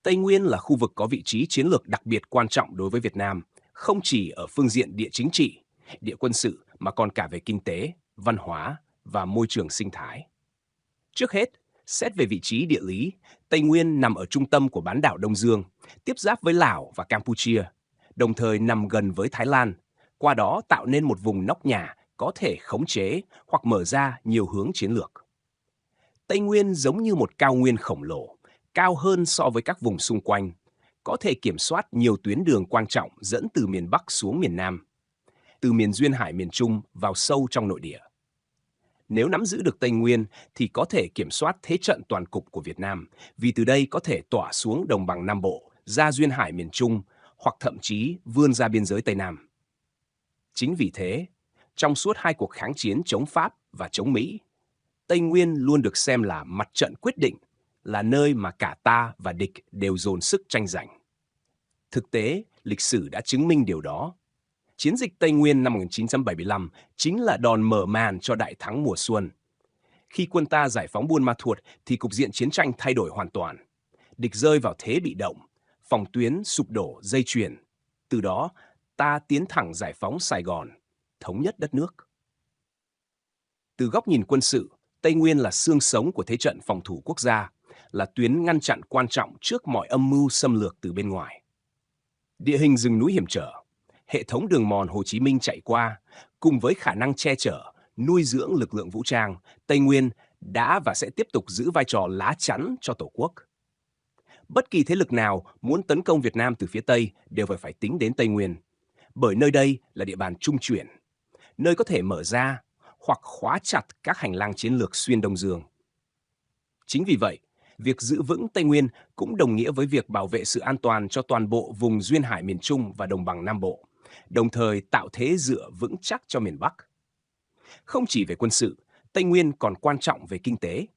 Tây Nguyên là khu vực có vị trí chiến lược đặc biệt quan trọng đối với Việt Nam, không chỉ ở phương diện địa chính trị, địa quân sự mà còn cả về kinh tế, văn hóa và môi trường sinh thái. Trước hết, xét về vị trí địa lý, Tây Nguyên nằm ở trung tâm của bán đảo Đông Dương, tiếp giáp với Lào và Campuchia, đồng thời nằm gần với Thái Lan, qua đó tạo nên một vùng nóc nhà có thể khống chế hoặc mở ra nhiều hướng chiến lược. Tây Nguyên giống như một cao nguyên khổng lồ, cao hơn so với các vùng xung quanh, có thể kiểm soát nhiều tuyến đường quan trọng dẫn từ miền Bắc xuống miền Nam, từ miền duyên hải miền Trung vào sâu trong nội địa. Nếu nắm giữ được Tây Nguyên thì có thể kiểm soát thế trận toàn cục của Việt Nam, vì từ đây có thể tỏa xuống đồng bằng Nam Bộ, ra duyên hải miền Trung hoặc thậm chí vươn ra biên giới Tây Nam. Chính vì thế, trong suốt hai cuộc kháng chiến chống Pháp và chống Mỹ, Tây Nguyên luôn được xem là mặt trận quyết định, là nơi mà cả ta và địch đều dồn sức tranh giành. Thực tế, lịch sử đã chứng minh điều đó. Chiến dịch Tây Nguyên năm 1975 chính là đòn mở màn cho đại thắng mùa xuân. Khi quân ta giải phóng Buôn Ma Thuột thì cục diện chiến tranh thay đổi hoàn toàn. Địch rơi vào thế bị động, phòng tuyến sụp đổ dây chuyền. Từ đó, ta tiến thẳng giải phóng Sài Gòn, thống nhất đất nước. Từ góc nhìn quân sự, Tây Nguyên là xương sống của thế trận phòng thủ quốc gia, là tuyến ngăn chặn quan trọng trước mọi âm mưu xâm lược từ bên ngoài. Địa hình rừng núi hiểm trở, hệ thống đường mòn Hồ Chí Minh chạy qua, cùng với khả năng che chở, nuôi dưỡng lực lượng vũ trang, Tây Nguyên đã và sẽ tiếp tục giữ vai trò lá chắn cho Tổ quốc. Bất kỳ thế lực nào muốn tấn công Việt Nam từ phía Tây đều phải tính đến Tây Nguyên, bởi nơi đây là địa bàn trung chuyển, nơi có thể mở ra hoặc khóa chặt các hành lang chiến lược xuyên Đông Dương. Chính vì vậy, việc giữ vững Tây Nguyên cũng đồng nghĩa với việc bảo vệ sự an toàn cho toàn bộ vùng duyên hải miền Trung và đồng bằng Nam Bộ, đồng thời tạo thế dựa vững chắc cho miền Bắc. Không chỉ về quân sự, Tây Nguyên còn quan trọng về kinh tế.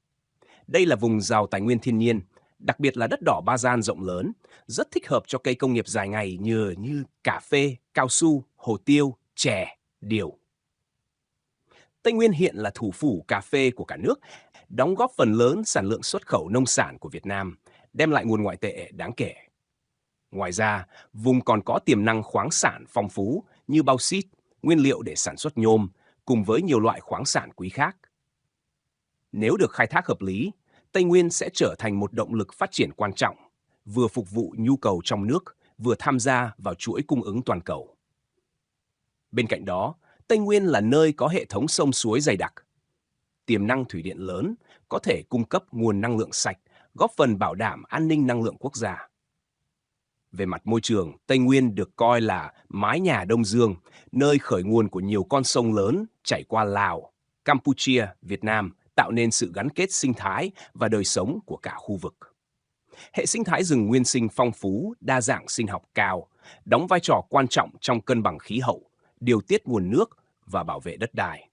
Đây là vùng giàu tài nguyên thiên nhiên, đặc biệt là đất đỏ Ba Gian rộng lớn, rất thích hợp cho cây công nghiệp dài ngày như cà phê, cao su, hồ tiêu, chè, điều. Tây Nguyên hiện là thủ phủ cà phê của cả nước, đóng góp phần lớn sản lượng xuất khẩu nông sản của Việt Nam, đem lại nguồn ngoại tệ đáng kể. Ngoài ra, vùng còn có tiềm năng khoáng sản phong phú như bauxit, nguyên liệu để sản xuất nhôm, cùng với nhiều loại khoáng sản quý khác. Nếu được khai thác hợp lý, Tây Nguyên sẽ trở thành một động lực phát triển quan trọng, vừa phục vụ nhu cầu trong nước, vừa tham gia vào chuỗi cung ứng toàn cầu. Bên cạnh đó, Tây Nguyên là nơi có hệ thống sông suối dày đặc, tiềm năng thủy điện lớn, có thể cung cấp nguồn năng lượng sạch, góp phần bảo đảm an ninh năng lượng quốc gia. Về mặt môi trường, Tây Nguyên được coi là mái nhà Đông Dương, nơi khởi nguồn của nhiều con sông lớn chảy qua Lào, Campuchia, Việt Nam, tạo nên sự gắn kết sinh thái và đời sống của cả khu vực. Hệ sinh thái rừng nguyên sinh phong phú, đa dạng sinh học cao, đóng vai trò quan trọng trong cân bằng khí hậu, điều tiết nguồn nước và bảo vệ đất đai.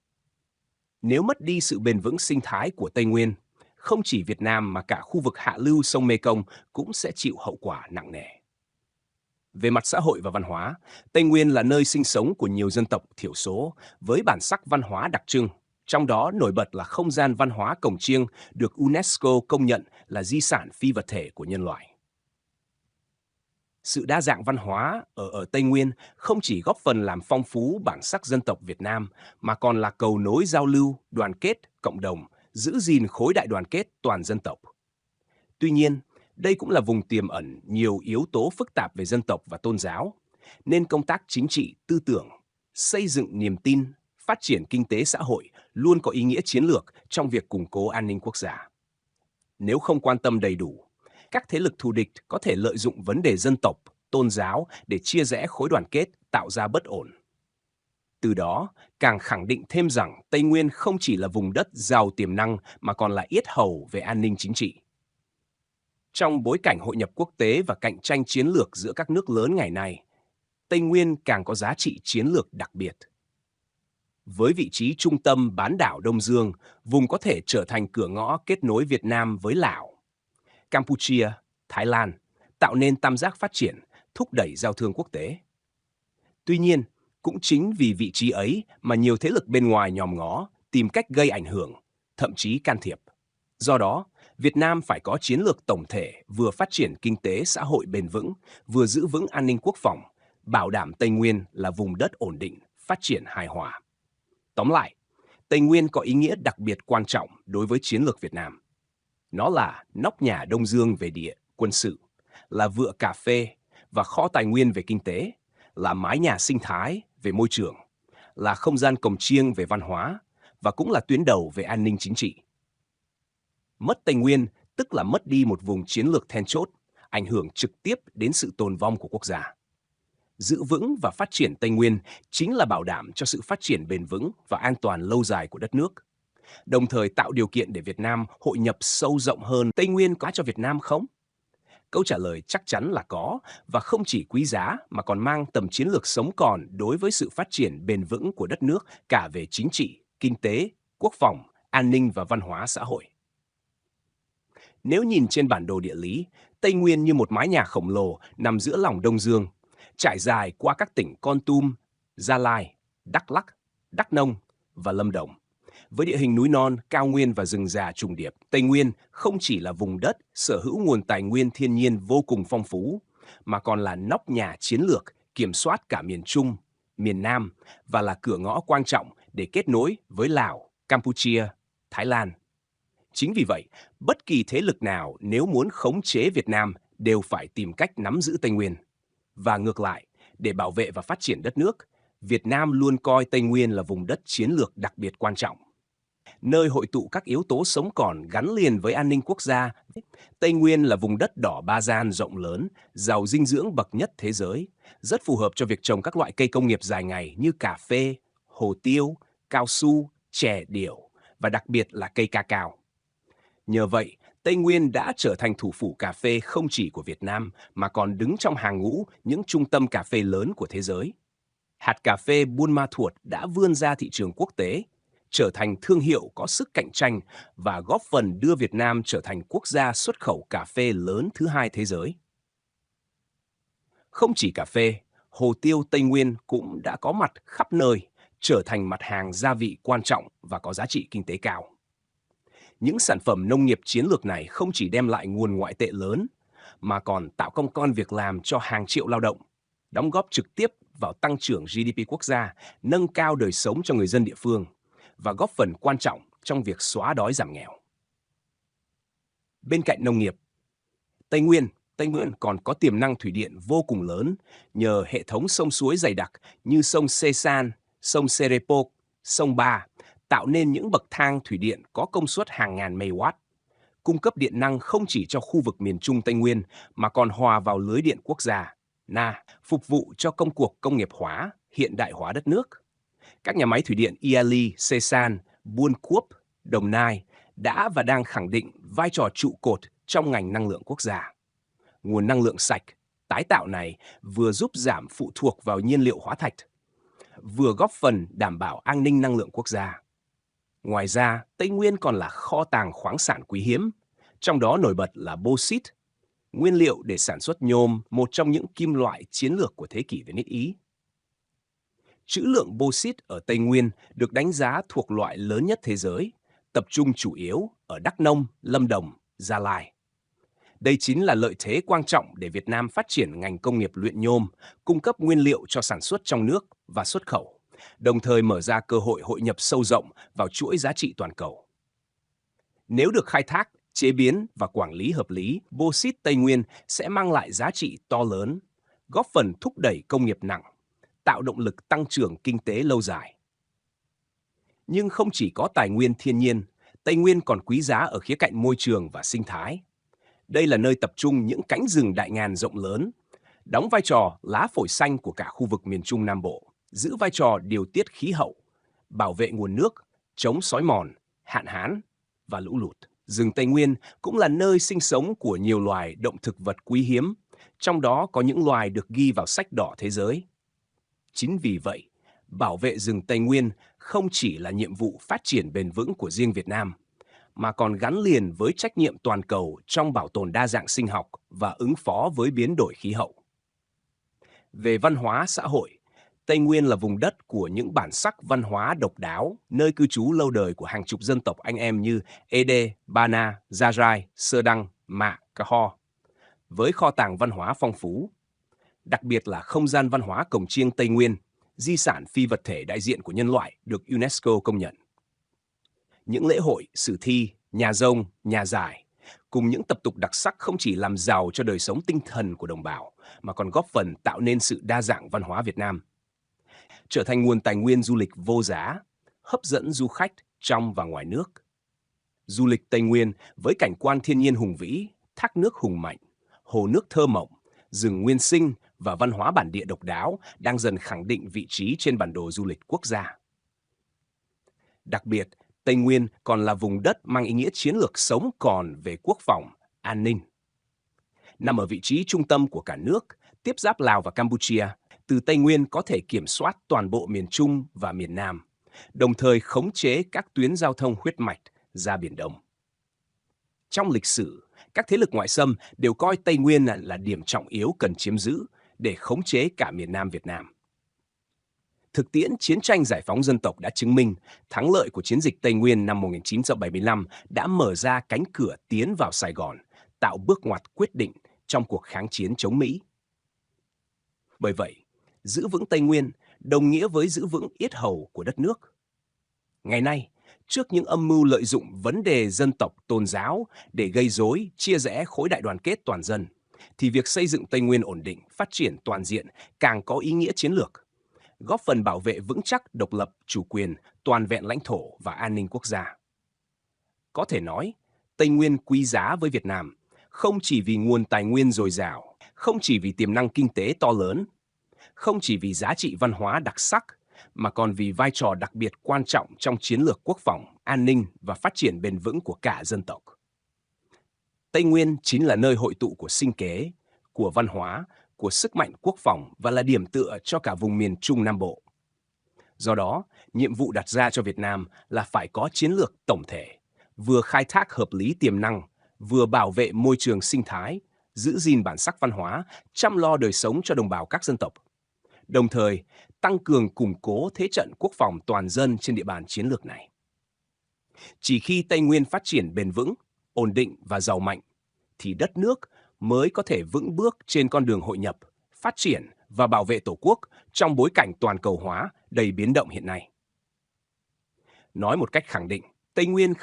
Nếu mất đi sự bền vững sinh thái của Tây Nguyên, không chỉ Việt Nam mà cả khu vực hạ lưu sông Mekong cũng sẽ chịu hậu quả nặng nề. Về mặt xã hội và văn hóa, Tây Nguyên là nơi sinh sống của nhiều dân tộc thiểu số với bản sắc văn hóa đặc trưng, trong đó nổi bật là không gian văn hóa Cổng Chiêng được UNESCO công nhận là di sản phi vật thể của nhân loại. Sự đa dạng văn hóa ở Tây Nguyên không chỉ góp phần làm phong phú bản sắc dân tộc Việt Nam mà còn là cầu nối giao lưu, đoàn kết, cộng đồng, giữ gìn khối đại đoàn kết toàn dân tộc. Tuy nhiên, đây cũng là vùng tiềm ẩn nhiều yếu tố phức tạp về dân tộc và tôn giáo, nên công tác chính trị, tư tưởng, xây dựng niềm tin, phát triển kinh tế xã hội luôn có ý nghĩa chiến lược trong việc củng cố an ninh quốc gia. Nếu không quan tâm đầy đủ, các thế lực thù địch có thể lợi dụng vấn đề dân tộc, tôn giáo để chia rẽ khối đoàn kết, tạo ra bất ổn. Từ đó, càng khẳng định thêm rằng Tây Nguyên không chỉ là vùng đất giàu tiềm năng mà còn là yết hầu về an ninh chính trị. Trong bối cảnh hội nhập quốc tế và cạnh tranh chiến lược giữa các nước lớn ngày nay, Tây Nguyên càng có giá trị chiến lược đặc biệt. Với vị trí trung tâm bán đảo Đông Dương, vùng có thể trở thành cửa ngõ kết nối Việt Nam với Lào, Campuchia, Thái Lan, tạo nên tam giác phát triển, thúc đẩy giao thương quốc tế. Tuy nhiên, cũng chính vì vị trí ấy mà nhiều thế lực bên ngoài nhòm ngó, tìm cách gây ảnh hưởng, thậm chí can thiệp. Do đó, Việt Nam phải có chiến lược tổng thể vừa phát triển kinh tế xã hội bền vững, vừa giữ vững an ninh quốc phòng, bảo đảm Tây Nguyên là vùng đất ổn định, phát triển hài hòa. Tóm lại, Tây Nguyên có ý nghĩa đặc biệt quan trọng đối với chiến lược Việt Nam. Nó là nóc nhà Đông Dương về địa, quân sự, là vựa cà phê và kho tài nguyên về kinh tế, là mái nhà sinh thái về môi trường, là không gian cồng chiêng về văn hóa và cũng là tuyến đầu về an ninh chính trị. Mất Tây Nguyên tức là mất đi một vùng chiến lược then chốt, ảnh hưởng trực tiếp đến sự tồn vong của quốc gia. Giữ vững và phát triển Tây Nguyên chính là bảo đảm cho sự phát triển bền vững và an toàn lâu dài của đất nước, đồng thời tạo điều kiện để Việt Nam hội nhập sâu rộng hơn. Tây Nguyên có cho Việt Nam không? Câu trả lời chắc chắn là có, và không chỉ quý giá mà còn mang tầm chiến lược sống còn đối với sự phát triển bền vững của đất nước cả về chính trị, kinh tế, quốc phòng, an ninh và văn hóa xã hội. Nếu nhìn trên bản đồ địa lý, Tây Nguyên như một mái nhà khổng lồ nằm giữa lòng Đông Dương, trải dài qua các tỉnh Kon Tum, Gia Lai, Đắk Lắk, Đắk Nông và Lâm Đồng. Với địa hình núi non, cao nguyên và rừng già trùng điệp, Tây Nguyên không chỉ là vùng đất sở hữu nguồn tài nguyên thiên nhiên vô cùng phong phú, mà còn là nóc nhà chiến lược kiểm soát cả miền Trung, miền Nam và là cửa ngõ quan trọng để kết nối với Lào, Campuchia, Thái Lan. Chính vì vậy, bất kỳ thế lực nào nếu muốn khống chế Việt Nam đều phải tìm cách nắm giữ Tây Nguyên. Và ngược lại, để bảo vệ và phát triển đất nước, Việt Nam luôn coi Tây Nguyên là vùng đất chiến lược đặc biệt quan trọng, nơi hội tụ các yếu tố sống còn gắn liền với an ninh quốc gia. Tây Nguyên là vùng đất đỏ ba gian rộng lớn, giàu dinh dưỡng bậc nhất thế giới, rất phù hợp cho việc trồng các loại cây công nghiệp dài ngày như cà phê, hồ tiêu, cao su, chè điểu và đặc biệt là cây ca cao. Nhờ vậy, Tây Nguyên đã trở thành thủ phủ cà phê không chỉ của Việt Nam mà còn đứng trong hàng ngũ những trung tâm cà phê lớn của thế giới. Hạt cà phê Buôn Ma Thuột đã vươn ra thị trường quốc tế, trở thành thương hiệu có sức cạnh tranh và góp phần đưa Việt Nam trở thành quốc gia xuất khẩu cà phê lớn thứ hai thế giới. Không chỉ cà phê, hồ tiêu Tây Nguyên cũng đã có mặt khắp nơi, trở thành mặt hàng gia vị quan trọng và có giá trị kinh tế cao. Những sản phẩm nông nghiệp chiến lược này không chỉ đem lại nguồn ngoại tệ lớn, mà còn tạo công ăn việc làm cho hàng triệu lao động, đóng góp trực tiếp vào tăng trưởng GDP quốc gia, nâng cao đời sống cho người dân địa phương và góp phần quan trọng trong việc xóa đói giảm nghèo. Bên cạnh nông nghiệp, Tây Nguyên còn có tiềm năng thủy điện vô cùng lớn nhờ hệ thống sông suối dày đặc như sông Sê San, sông Serepok, sông Ba, tạo nên những bậc thang thủy điện có công suất hàng ngàn megawatt, cung cấp điện năng không chỉ cho khu vực miền Trung Tây Nguyên mà còn hòa vào lưới điện quốc gia, phục vụ cho công cuộc công nghiệp hóa, hiện đại hóa đất nước. Các nhà máy thủy điện Iali, Sê San, Buôn Cuốp, Đồng Nai đã và đang khẳng định vai trò trụ cột trong ngành năng lượng quốc gia. Nguồn năng lượng sạch, tái tạo này vừa giúp giảm phụ thuộc vào nhiên liệu hóa thạch, vừa góp phần đảm bảo an ninh năng lượng quốc gia. Ngoài ra, Tây Nguyên còn là kho tàng khoáng sản quý hiếm, trong đó nổi bật là bauxit, nguyên liệu để sản xuất nhôm, một trong những kim loại chiến lược của thế kỷ Về nước Ý. Trữ lượng bauxit ở Tây Nguyên được đánh giá thuộc loại lớn nhất thế giới, tập trung chủ yếu ở Đắk Nông, Lâm Đồng, Gia Lai. Đây chính là lợi thế quan trọng để Việt Nam phát triển ngành công nghiệp luyện nhôm, cung cấp nguyên liệu cho sản xuất trong nước và xuất khẩu, đồng thời mở ra cơ hội hội nhập sâu rộng vào chuỗi giá trị toàn cầu. Nếu được khai thác, chế biến và quản lý hợp lý, bauxit Tây Nguyên sẽ mang lại giá trị to lớn, góp phần thúc đẩy công nghiệp nặng, tạo động lực tăng trưởng kinh tế lâu dài. Nhưng không chỉ có tài nguyên thiên nhiên, Tây Nguyên còn quý giá ở khía cạnh môi trường và sinh thái. Đây là nơi tập trung những cánh rừng đại ngàn rộng lớn, đóng vai trò lá phổi xanh của cả khu vực miền Trung Nam Bộ, giữ vai trò điều tiết khí hậu, bảo vệ nguồn nước, chống xói mòn, hạn hán và lũ lụt. Rừng Tây Nguyên cũng là nơi sinh sống của nhiều loài động thực vật quý hiếm, trong đó có những loài được ghi vào sách đỏ thế giới. Chính vì vậy, bảo vệ rừng Tây Nguyên không chỉ là nhiệm vụ phát triển bền vững của riêng Việt Nam, mà còn gắn liền với trách nhiệm toàn cầu trong bảo tồn đa dạng sinh học và ứng phó với biến đổi khí hậu. Về văn hóa xã hội, Tây Nguyên là vùng đất của những bản sắc văn hóa độc đáo, nơi cư trú lâu đời của hàng chục dân tộc anh em như Ede, Bana, Gia Rai, Sơ Đăng, Mạ, Ca Ho, với kho tàng văn hóa phong phú, đặc biệt là không gian văn hóa Cổng Chiêng Tây Nguyên, di sản phi vật thể đại diện của nhân loại được UNESCO công nhận. Những lễ hội, sử thi, nhà rông, nhà giải, cùng những tập tục đặc sắc không chỉ làm giàu cho đời sống tinh thần của đồng bào, mà còn góp phần tạo nên sự đa dạng văn hóa Việt Nam, trở thành nguồn tài nguyên du lịch vô giá, hấp dẫn du khách trong và ngoài nước. Du lịch Tây Nguyên với cảnh quan thiên nhiên hùng vĩ, thác nước hùng mạnh, hồ nước thơ mộng, rừng nguyên sinh và văn hóa bản địa độc đáo đang dần khẳng định vị trí trên bản đồ du lịch quốc gia. Đặc biệt, Tây Nguyên còn là vùng đất mang ý nghĩa chiến lược sống còn về quốc phòng, an ninh. Nằm ở vị trí trung tâm của cả nước, tiếp giáp Lào và Campuchia, từ Tây Nguyên có thể kiểm soát toàn bộ miền Trung và miền Nam, đồng thời khống chế các tuyến giao thông huyết mạch ra Biển Đông. Trong lịch sử, các thế lực ngoại xâm đều coi Tây Nguyên là điểm trọng yếu cần chiếm giữ để khống chế cả miền Nam Việt Nam. Thực tiễn chiến tranh giải phóng dân tộc đã chứng minh thắng lợi của chiến dịch Tây Nguyên năm 1975 đã mở ra cánh cửa tiến vào Sài Gòn, tạo bước ngoặt quyết định trong cuộc kháng chiến chống Mỹ. Bởi vậy, giữ vững Tây Nguyên đồng nghĩa với giữ vững yết hầu của đất nước. Ngày nay, trước những âm mưu lợi dụng vấn đề dân tộc tôn giáo để gây rối, chia rẽ khối đại đoàn kết toàn dân, thì việc xây dựng Tây Nguyên ổn định, phát triển toàn diện càng có ý nghĩa chiến lược, góp phần bảo vệ vững chắc độc lập, chủ quyền, toàn vẹn lãnh thổ và an ninh quốc gia. Có thể nói, Tây Nguyên quý giá với Việt Nam, không chỉ vì nguồn tài nguyên dồi dào, không chỉ vì tiềm năng kinh tế to lớn, không chỉ vì giá trị văn hóa đặc sắc, mà còn vì vai trò đặc biệt quan trọng trong chiến lược quốc phòng, an ninh và phát triển bền vững của cả dân tộc. Tây Nguyên chính là nơi hội tụ của sinh kế, của văn hóa, của sức mạnh quốc phòng và là điểm tựa cho cả vùng miền Trung Nam Bộ. Do đó, nhiệm vụ đặt ra cho Việt Nam là phải có chiến lược tổng thể, vừa khai thác hợp lý tiềm năng, vừa bảo vệ môi trường sinh thái, giữ gìn bản sắc văn hóa, chăm lo đời sống cho đồng bào các dân tộc. Đồng thời, tăng cường củng cố thế trận quốc phòng toàn dân trên địa bàn chiến lược này. Chỉ khi Tây Nguyên phát triển bền vững, ổn định và giàu mạnh, thì đất nước mới có thể vững bước trên con đường hội nhập, phát triển và bảo vệ Tổ quốc trong bối cảnh toàn cầu hóa đầy biến động hiện nay. Nói một cách khẳng định, Tây Nguyên không